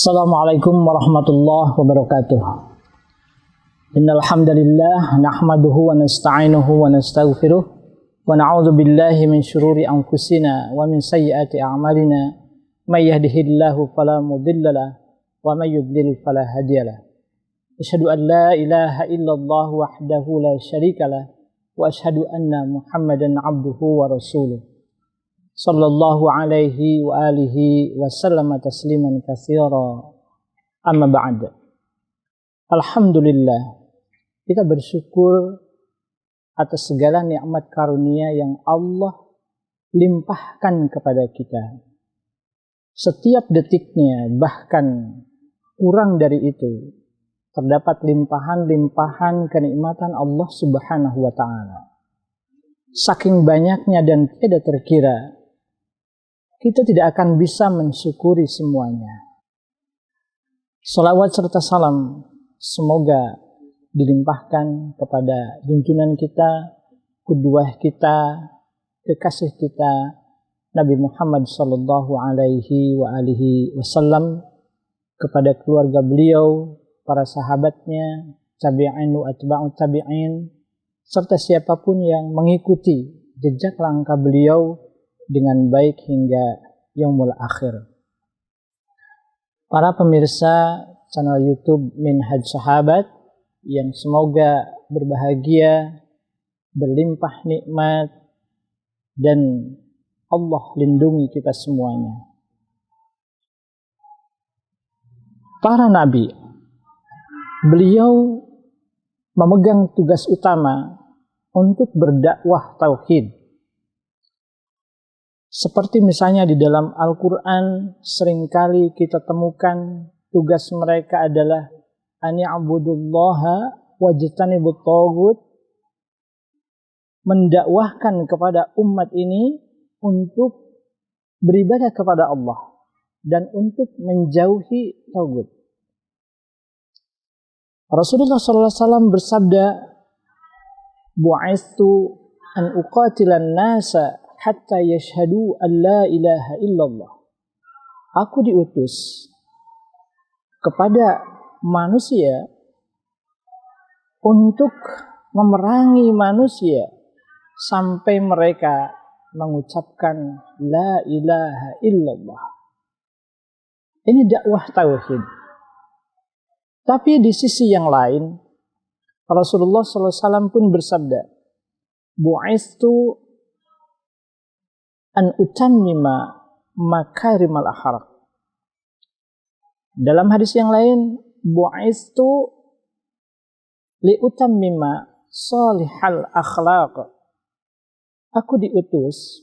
Assalamualaikum warahmatullahi wabarakatuh. Innal hamdalillah nahmaduhu wa nasta'inuhu wa nastaghfiruh wa na'udzu billahi min shururi anfusina wa min sayyiati a'malina may yahdihillahu fala mudhillalah wa may yudlil fala hadiyalah. Asyhadu an la ilaha illallah wahdahu la syarikalah wa asyhadu anna Muhammadan 'abduhu wa rasuluh. Sallallahu alaihi wa alihi wa sallama tasliman katsira. Amma ba'd. Alhamdulillah, kita bersyukur atas segala nikmat karunia yang Allah limpahkan kepada kita. Setiap detiknya, bahkan kurang dari itu, terdapat limpahan-limpahan kenikmatan Allah Subhanahu wa ta'ala. Saking banyaknya dan tidak terkira, kita tidak akan bisa mensyukuri semuanya. Salawat serta salam semoga dilimpahkan kepada junjungan kita, qudwah kita, kekasih kita, Nabi Muhammad sallallahu alaihi wa alihi wasallam, kepada keluarga beliau, para sahabatnya, tabi'in wa atba'ut tabi'in, serta siapapun yang mengikuti jejak langkah beliau dengan baik hingga yaumul akhir. Para pemirsa channel YouTube Minhaj Sahabat yang semoga berbahagia, berlimpah nikmat, dan Allah lindungi kita semuanya. Para nabi, beliau memegang tugas utama untuk berdakwah tauhid. Seperti misalnya di dalam Al-Quran seringkali kita temukan tugas mereka adalah ani'budullaha wajtanibut taghut, mendakwahkan kepada umat ini untuk beribadah kepada Allah dan untuk menjauhi taghut. Rasulullah SAW bersabda, bu'ithu an uqatilan nasa hatta yashhadu an la ilaha illallah. Aku diutus kepada manusia untuk memerangi manusia sampai mereka mengucapkan la ilaha illallah. Ini dakwah tauhid. Tapi di sisi yang lain, Rasulullah SAW pun bersabda, bu'ithu an utammima makarimal akhlaq. Dalam hadis yang lain, bu'ithu li utammima salihal akhlaq. Aku diutus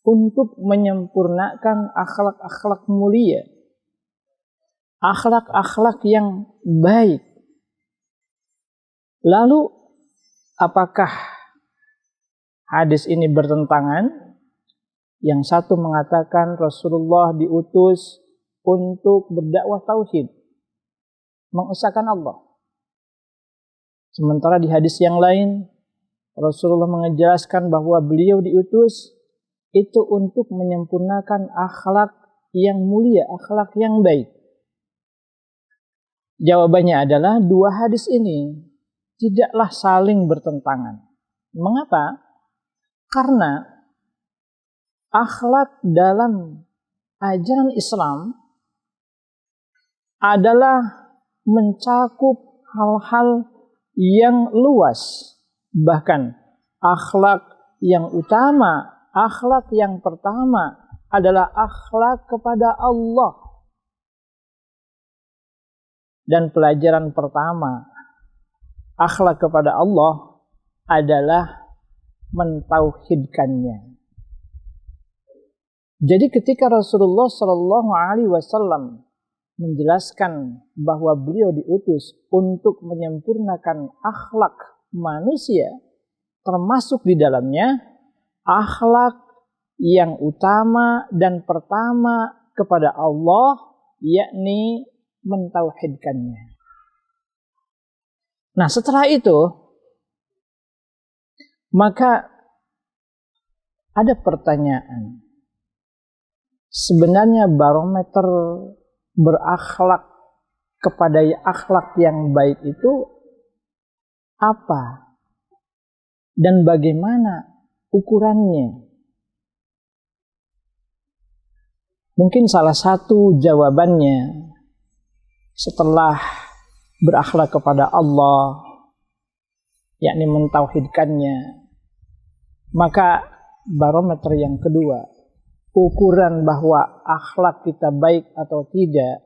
untuk menyempurnakan akhlak-akhlak mulia, akhlak-akhlak yang baik. Lalu apakah hadis ini bertentangan? Yang satu mengatakan Rasulullah diutus untuk berdakwah tauhid, mengesahkan Allah. Sementara di hadis yang lain, Rasulullah menjelaskan bahwa beliau diutus itu untuk menyempurnakan akhlak yang mulia, akhlak yang baik. Jawabannya adalah dua hadis ini tidaklah saling bertentangan. Mengapa? Karena akhlak dalam ajaran Islam adalah mencakup hal-hal yang luas. Bahkan akhlak yang utama, akhlak yang pertama adalah akhlak kepada Allah. Dan pelajaran pertama akhlak kepada Allah adalah mentauhidkannya. Jadi ketika Rasulullah Shallallahu Alaihi Wasallam menjelaskan bahwa beliau diutus untuk menyempurnakan akhlak manusia, termasuk di dalamnya akhlak yang utama dan pertama kepada Allah, yakni mentauhidkannya. Nah, setelah itu maka ada pertanyaan. Sebenarnya barometer berakhlak kepada akhlak yang baik itu apa? Dan bagaimana ukurannya? Mungkin salah satu jawabannya setelah berakhlak kepada Allah, yakni mentauhidkannya, maka barometer yang kedua, ukuran bahwa akhlak kita baik atau tidak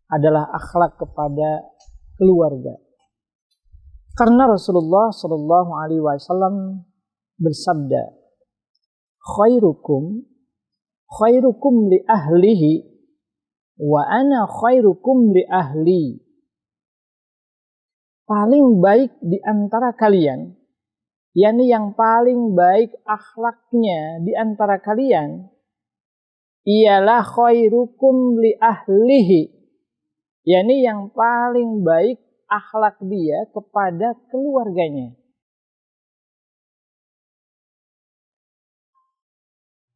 adalah akhlak kepada keluarga. Karena Rasulullah Shallallahu Alaihi Wasallam bersabda, khairukum li ahlihi wa ana khairukum li ahli. Paling baik di antara kalian, yakni yang paling baik akhlaknya di antara kalian, ialah khairukum li ahlihi, yakni yang paling baik akhlak dia kepada keluarganya.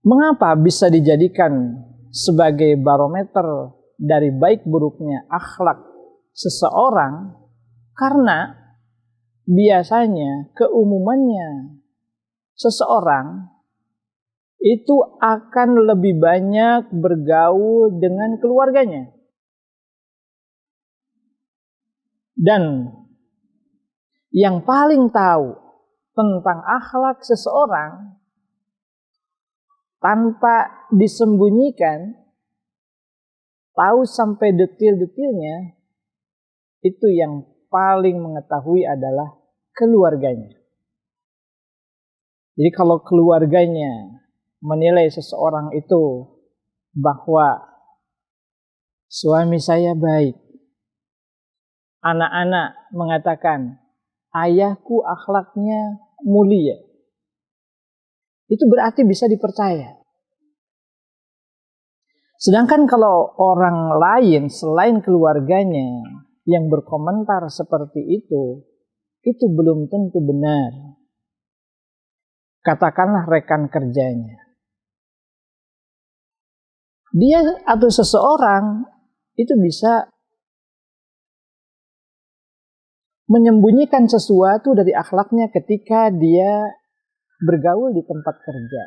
Mengapa bisa dijadikan sebagai barometer dari baik buruknya akhlak seseorang? Karena biasanya keumumannya seseorang itu akan lebih banyak bergaul dengan keluarganya. Dan yang paling tahu tentang akhlak seseorang tanpa disembunyikan, tahu sampai detil-detilnya, itu yang paling mengetahui adalah keluarganya. Jadi kalau keluarganya menilai seseorang itu bahwa suami saya baik, anak-anak mengatakan, ayahku akhlaknya mulia, itu berarti bisa dipercaya. Sedangkan kalau orang lain selain keluarganya yang berkomentar seperti itu belum tentu benar. Katakanlah rekan kerjanya. Dia atau seseorang itu bisa menyembunyikan sesuatu dari akhlaknya ketika dia bergaul di tempat kerja.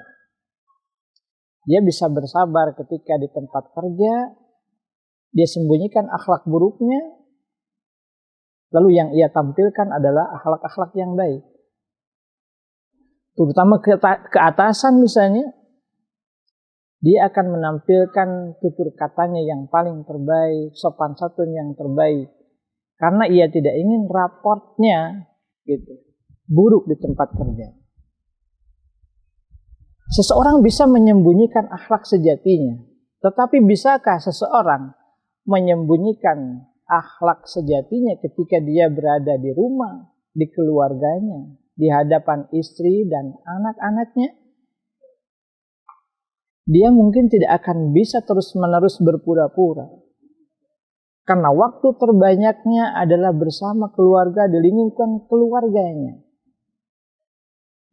Dia bisa bersabar ketika di tempat kerja, dia sembunyikan akhlak buruknya, lalu yang ia tampilkan adalah akhlak-akhlak yang baik. Terutama keatasan misalnya, dia akan menampilkan tutur katanya yang paling terbaik, sopan santun yang terbaik. Karena ia tidak ingin raportnya gitu buruk di tempat kerja. Seseorang bisa menyembunyikan akhlak sejatinya, tetapi bisakah seseorang menyembunyikan akhlak sejatinya ketika dia berada di rumah, di keluarganya, di hadapan istri dan anak-anaknya? Dia mungkin tidak akan bisa terus-menerus berpura-pura. Karena waktu terbanyaknya adalah bersama keluarga, di lingkungan keluarganya.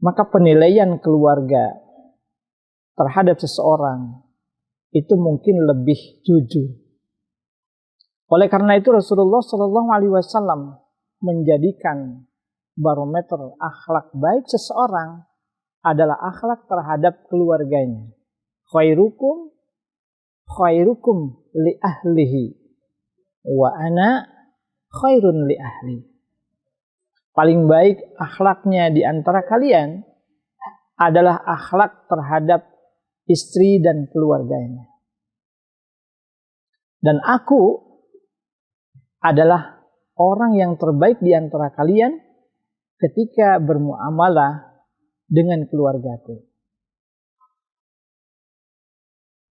Maka penilaian keluarga terhadap seseorang itu mungkin lebih jujur. Oleh karena itu Rasulullah Shallallahu Alaihi Wasallam menjadikan barometer akhlak baik seseorang adalah akhlak terhadap keluarganya. Khairukum li ahlihi wa ana khairun li ahli. Paling baik akhlaknya di antara kalian adalah akhlak terhadap istri dan keluarganya. Dan aku adalah orang yang terbaik di antara kalian ketika bermuamalah dengan keluargaku.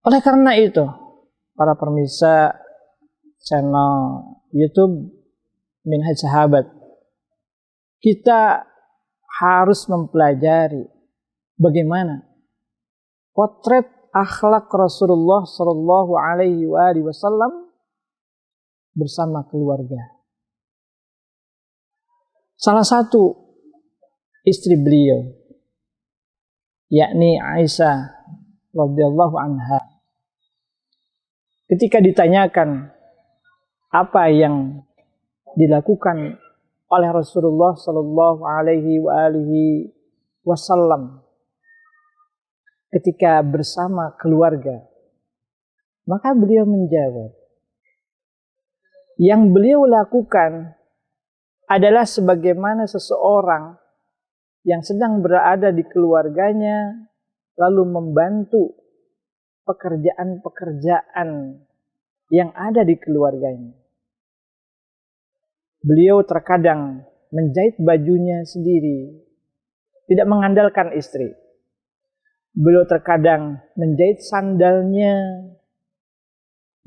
Oleh karena itu, para pemirsa channel YouTube Minhaj Sahabat, kita harus mempelajari bagaimana potret akhlak Rasulullah Shallallahu Alaihi Wasallam bersama keluarga. Salah satu istri beliau, yakni Aisyah radhiyallahu anha, ketika ditanyakan apa yang dilakukan oleh Rasulullah Sallallahu Alaihi Wasallam ketika bersama keluarga, maka beliau menjawab, yang beliau lakukan adalah sebagaimana seseorang yang sedang berada di keluarganya lalu membantu pekerjaan-pekerjaan yang ada di keluarganya. Beliau terkadang menjahit bajunya sendiri, tidak mengandalkan istri. Beliau terkadang menjahit sandalnya,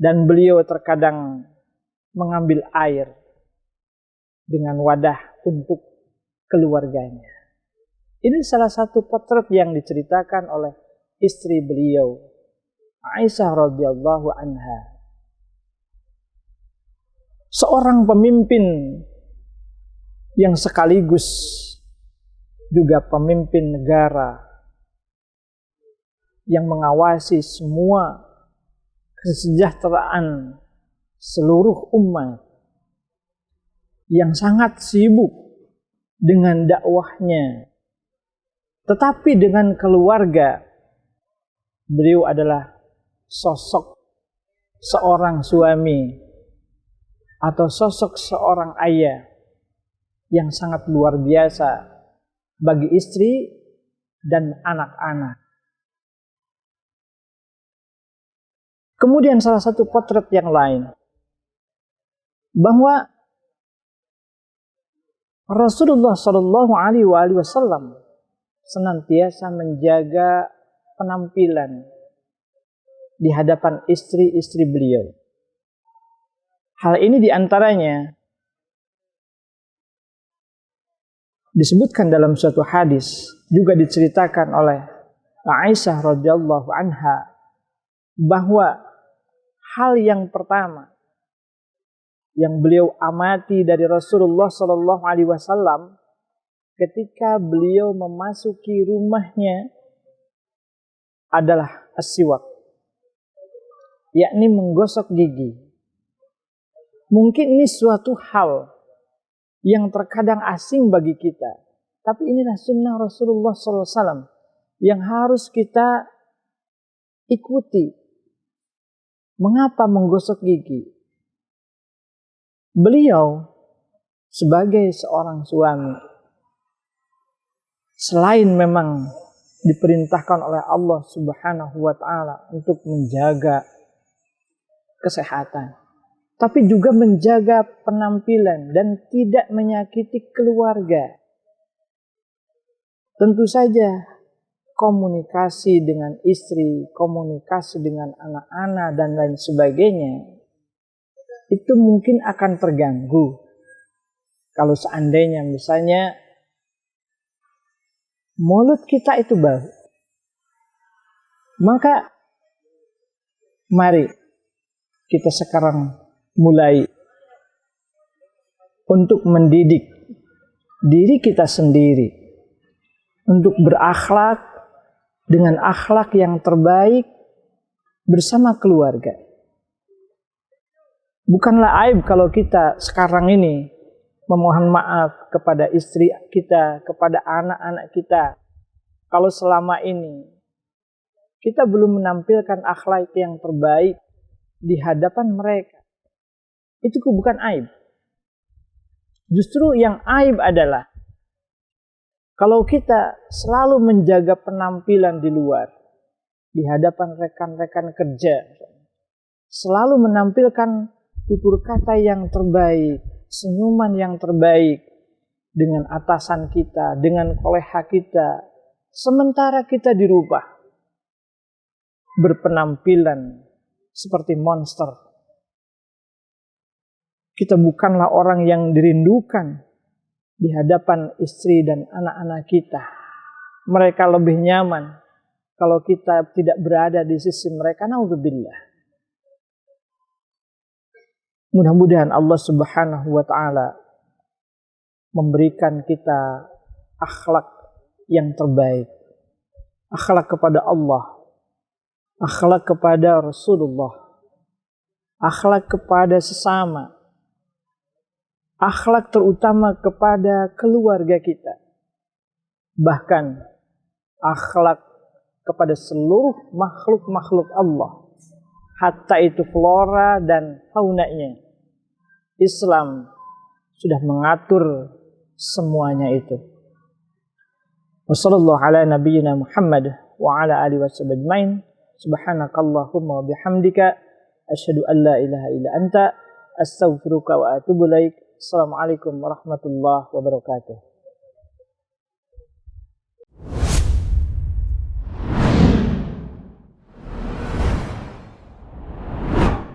dan beliau terkadang mengambil air dengan wadah untuk keluarganya. Ini salah satu potret yang diceritakan oleh istri beliau, Aisyah radhiyallahu anha. Seorang pemimpin yang sekaligus juga pemimpin negara yang mengawasi semua kesejahteraan seluruh umat, yang sangat sibuk dengan dakwahnya, tetapi dengan keluarga beliau adalah sosok seorang suami atau sosok seorang ayah yang sangat luar biasa bagi istri dan anak-anak. Kemudian salah satu potret yang lain, bahwa Rasulullah Shallallahu Alaihi Wasallam senantiasa menjaga penampilan di hadapan istri-istri beliau. Hal ini diantaranya disebutkan dalam suatu hadis, juga diceritakan oleh Aisyah radhiyallahu anha, bahwa hal yang pertama yang beliau amati dari Rasulullah Shallallahu Alaihi Wasallam ketika beliau memasuki rumahnya adalah as-siwak, yakni menggosok gigi. Mungkin ini suatu hal yang terkadang asing bagi kita, tapi inilah sunnah Rasulullah SAW yang harus kita ikuti. Mengapa menggosok gigi? Beliau sebagai seorang suami, selain memang diperintahkan oleh Allah Subhanahu wa Ta'ala untuk menjaga kesehatan, tapi juga menjaga penampilan dan tidak menyakiti keluarga. Tentu saja komunikasi dengan istri, komunikasi dengan anak-anak dan lain sebagainya, itu mungkin akan terganggu kalau seandainya misalnya mulut kita itu bau. Maka mari kita sekarang mulai untuk mendidik diri kita sendiri untuk berakhlak dengan akhlak yang terbaik bersama keluarga. Bukanlah aib kalau kita sekarang ini memohon maaf kepada istri kita, kepada anak-anak kita, kalau selama ini kita belum menampilkan akhlak yang terbaik di hadapan mereka. Itu bukan aib. Justru yang aib adalah kalau kita selalu menjaga penampilan di luar, di hadapan rekan-rekan kerja, selalu menampilkan tutur kata yang terbaik, senyuman yang terbaik dengan atasan kita, dengan kolega kita, sementara kita dirubah berpenampilan seperti monster. Kita bukanlah orang yang dirindukan di hadapan istri dan anak-anak kita. Mereka lebih nyaman kalau kita tidak berada di sisi mereka. Naudzubillah. Mudah-mudahan Allah Subhanahu wa Ta'ala memberikan kita akhlak yang terbaik, akhlak kepada Allah, akhlak kepada Rasulullah akhlak kepada sesama, akhlak terutama kepada keluarga kita, bahkan akhlak kepada seluruh makhluk-makhluk Allah, hatta itu flora dan faunanya. Islam sudah mengatur semuanya itu. Wassallallahu ala nabiyyina Muhammad wa ala alihi washabajmain. Subhanakallahumma wa bihamdika asyhadu an la ilaha illa anta astaghfiruka wa atubu ilaik. Assalamualaikum warahmatullahi wabarakatuh.